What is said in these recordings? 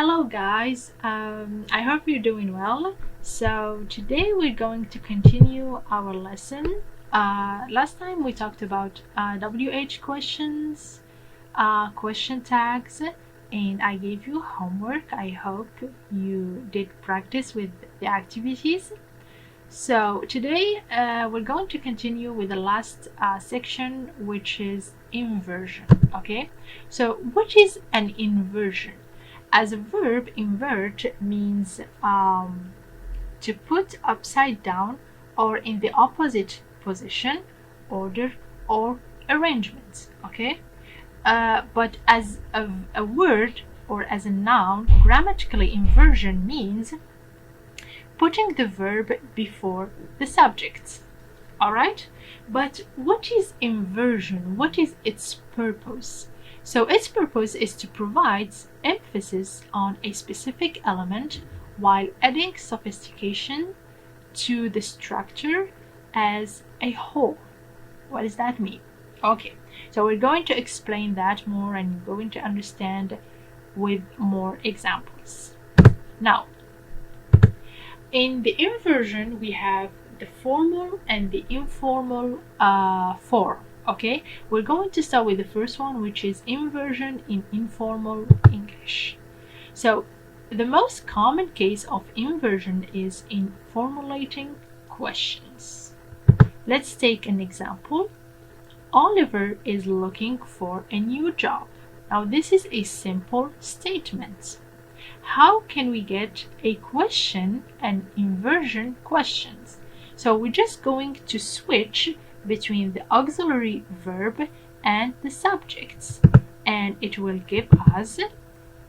Hello guys, I hope you're doing well. So today we're going to continue our lesson. Last time we talked about WH questions, question tags, and I gave you homework. I hope you did practice with the activities. So today we're going to continue with the last section, which is inversion. Okay, so what is an inversion? As a verb, invert means to put upside down or in the opposite position, order, or arrangement. Okay, but as a word or as a noun, grammatically inversion means putting the verb before the subject. Alright? But what is inversion? What is its purpose? So its purpose is to provide emphasis on a specific element while adding sophistication to the structure as a whole. What does that mean? Okay, so we're going to explain that more and you're going to understand with more examples. Now, in the inversion, we have the formal and the informal form. Okay, we're going to start with the first one, which is inversion in informal English. So the most common case of inversion is in formulating questions. Let's take an example. Oliver is looking for a new job. Now this is a simple statement. How can we get a question and inversion questions? So we're just going to switch between the auxiliary verb and the subjects, and it will give us,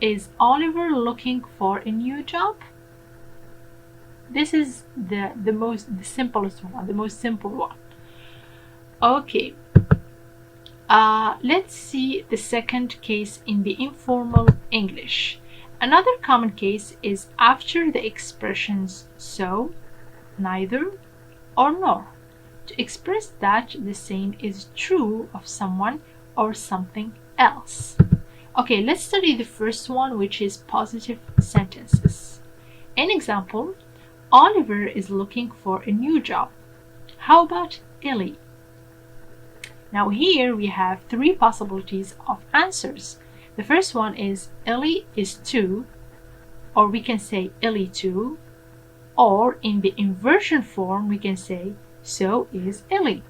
is Oliver looking for a new job? This is the simplest one, the most simple one. Okay, let's see the second case in the informal English. Another common case is after the expressions so, neither, or nor, to express that the same is true of someone or something else. Okay, let's study the first one, which is positive sentences. An example, Oliver is looking for a new job. How about Ellie? Now here we have three possibilities of answers. The first one is Ellie is too, or we can say Ellie too, or in the inversion form we can say so is Ellie.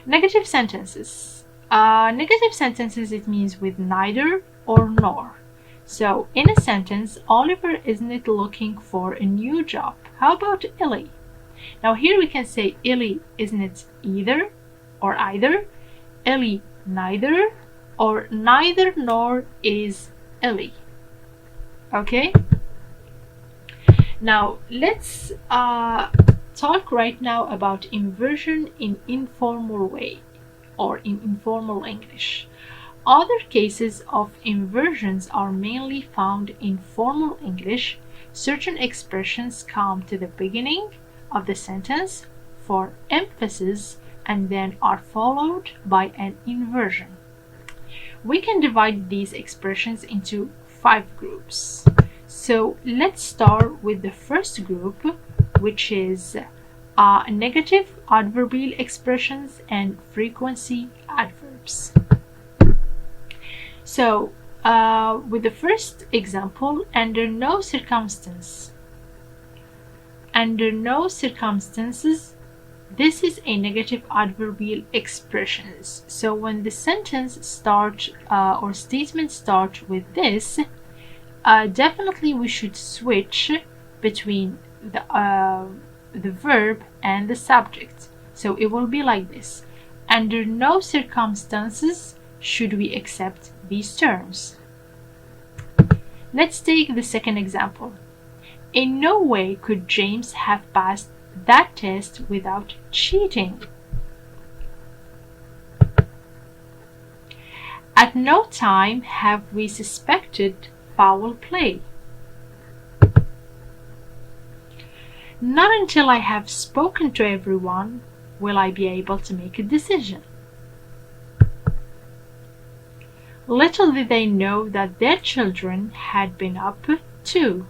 Negative sentences. Negative sentences, it means with neither or nor. So in a sentence, Oliver isn't looking for a new job. How about Ellie? Now here we can say Ellie isn't either or either, Ellie neither, or neither nor is Ellie. Okay? Now let's talk right now about inversion in informal way or in informal English. Other cases of inversions are mainly found in formal English. Certain expressions come to the beginning of the sentence for emphasis and then are followed by an inversion. We can divide these expressions into 5 groups. So let's start with the first group, which is negative adverbial expressions and frequency adverbs. So with the first example, under no circumstances, this is a negative adverbial expression. So when the sentence starts or statement starts with this, definitely we should switch between the verb and the subject. So it will be like this. Under no circumstances should we accept these terms. Let's take the second example. In no way could James have passed that test without cheating. At no time have we suspected foul play. Not until I have spoken to everyone will I be able to make a decision. Little did they know that their children had been up too.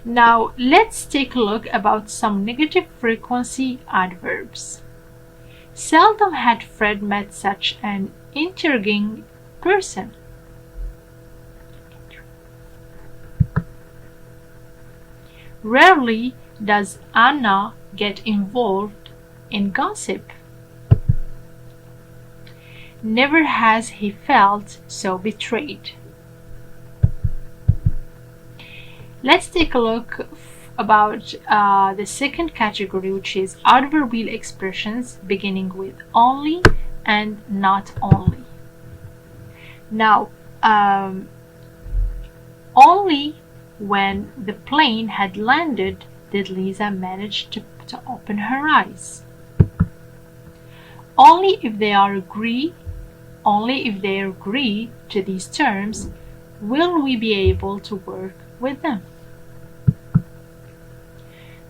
Now let's take a look about some negative frequency adverbs. Seldom had Fred met such an intriguing person. Rarely does Anna get involved in gossip. Never has he felt so betrayed. Let's take a look about the second category, which is adverbial expressions beginning with only and not only. Now, only when the plane had landed did Lisa manage to open her eyes. Only if they agree to these terms will we be able to work with them.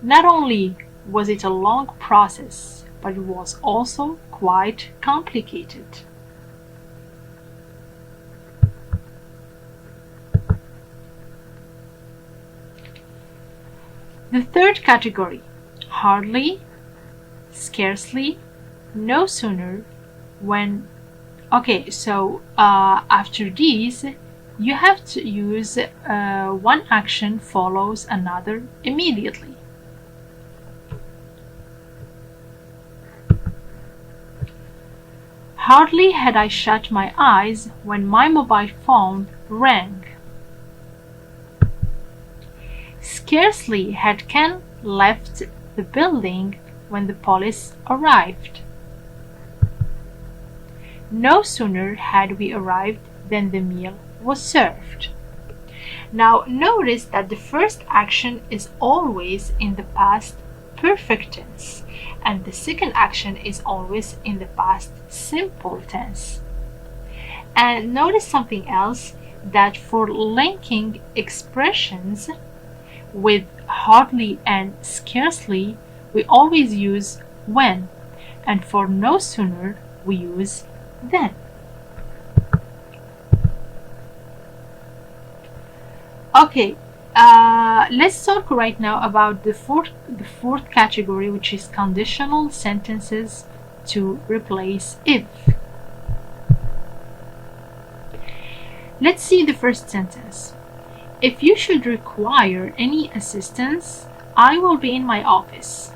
Not only was it a long process, but it was also quite complicated. The third category, hardly, scarcely, no sooner, when. Okay, so after these, you have to use one action follows another immediately. Hardly had I shut my eyes when my mobile phone rang. Scarcely had Ken left the building when the police arrived. No sooner had we arrived than the meal was served. Now notice that the first action is always in the past perfect tense, and the second action is always in the past simple tense. And notice something else, that for linking expressions with hardly and scarcely, we always use when, and for no sooner we use then. Okay, let's talk right now about the fourth category, which is conditional sentences to replace if. Let's see the first sentence. If you should require any assistance, I will be in my office.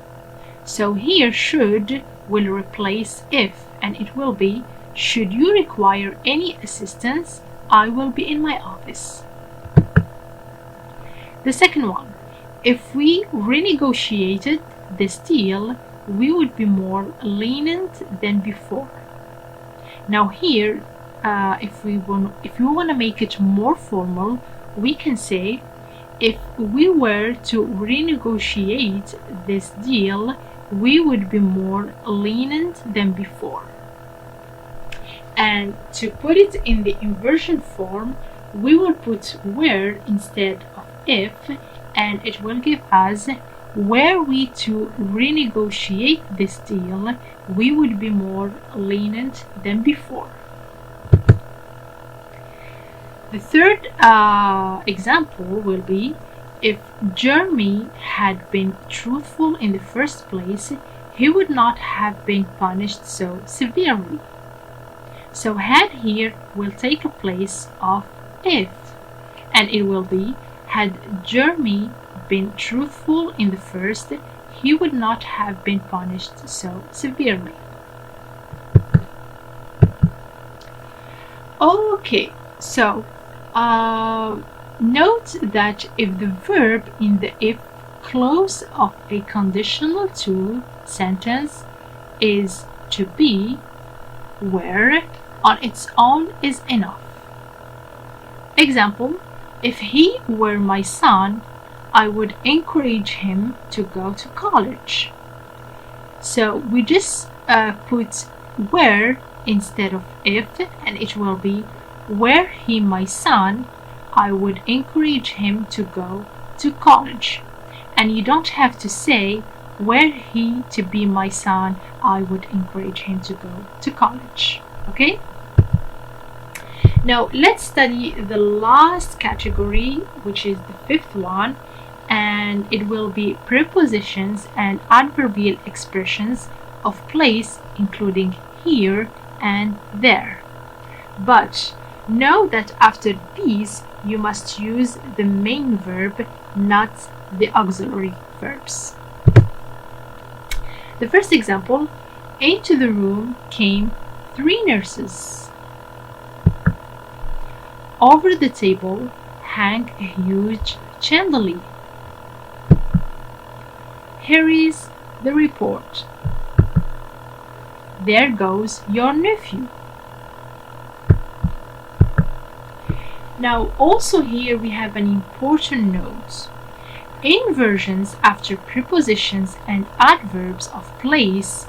So here should will replace if, and it will be should you require any assistance, I will be in my office. The second one, if we renegotiated this deal, we would be more lenient than before. Now here, if we want to make it more formal, we can say, if we were to renegotiate this deal, we would be more lenient than before. And to put it in the inversion form, we will put were instead of if, and it will give us, were we to renegotiate this deal, we would be more lenient than before. The third example will be, if Jeremy had been truthful in the first place, he would not have been punished so severely. So had here will take a place of if, and it will be, had Jeremy been truthful in the first, he would not have been punished so severely. Okay, so note that if the verb in the if clause of a conditional to sentence is to be, where on its own is enough. Example, if he were my son, I would encourage him to go to college. So we just put where instead of if, and it will be, were he my son, I would encourage him to go to college. And you don't have to say, were he to be my son, I would encourage him to go to college. Okay, now let's study the last category, which is the fifth one, and it will be prepositions and adverbial expressions of place, including here and there. But know that after these you must use the main verb, not the auxiliary verbs. The first example: into the room came 3 nurses. Over the table hung a huge chandelier. Here is the report. There goes your nephew. Now also here we have an important note. Inversions after prepositions and adverbs of place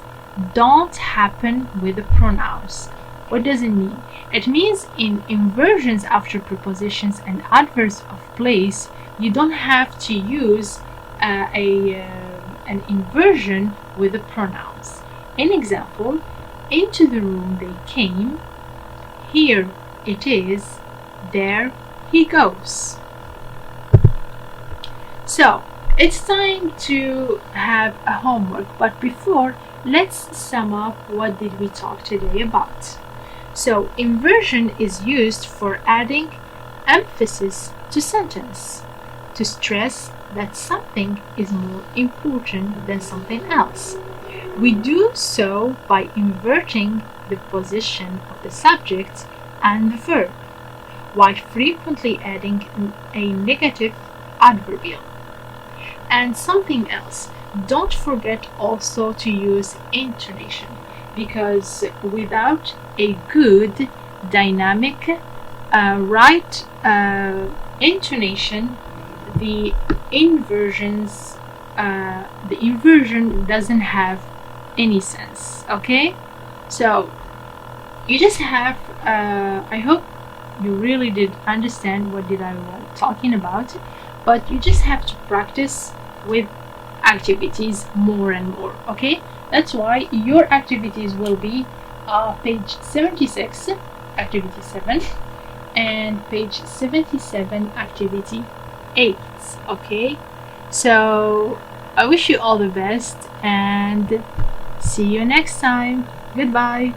don't happen with the pronouns. What does it mean? It means in inversions after prepositions and adverbs of place, you don't have to use an inversion with the pronouns. An example: into the room they came. Here it is. There he goes. So it's time to have a homework, but before, let's sum up what did we talk today about. So inversion is used for adding emphasis to sentence, to stress that something is more important than something else. We do so by inverting the position of the subject and the verb, while frequently adding a negative adverbial. And something else, don't forget also to use intonation, because without a good dynamic right intonation, the inversion doesn't have any sense. Okay, so you just have I hope you really did understand what did I was talking about, but you just have to practice with activities more and more. Okay, that's why your activities will be page 76 activity 7 and page 77 activity 8. Okay, so I wish you all the best and see you next time. Goodbye.